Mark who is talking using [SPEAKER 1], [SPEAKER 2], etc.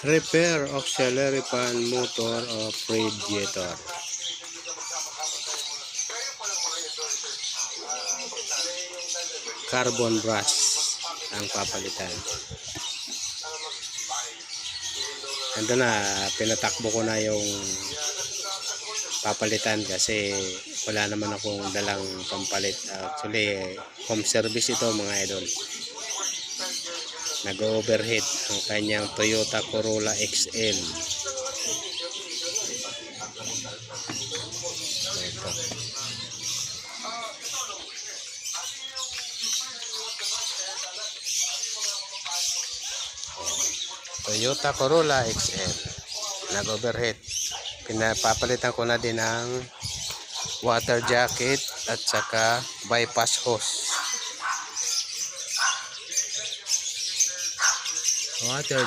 [SPEAKER 1] Repair auxiliary fan motor of radiator. Carbon brush ang papalitan. Ando na, pinatakbo ko na yung papalitan kasi wala naman akong dalang pampalit. Actually, home service ito mga idol. Nag-overheat ang kanyang Toyota Corolla XL. Ito. Toyota Corolla XL. Nag-overheat. Pinapapalitan ko na din ang water jacket at saka bypass hose. Water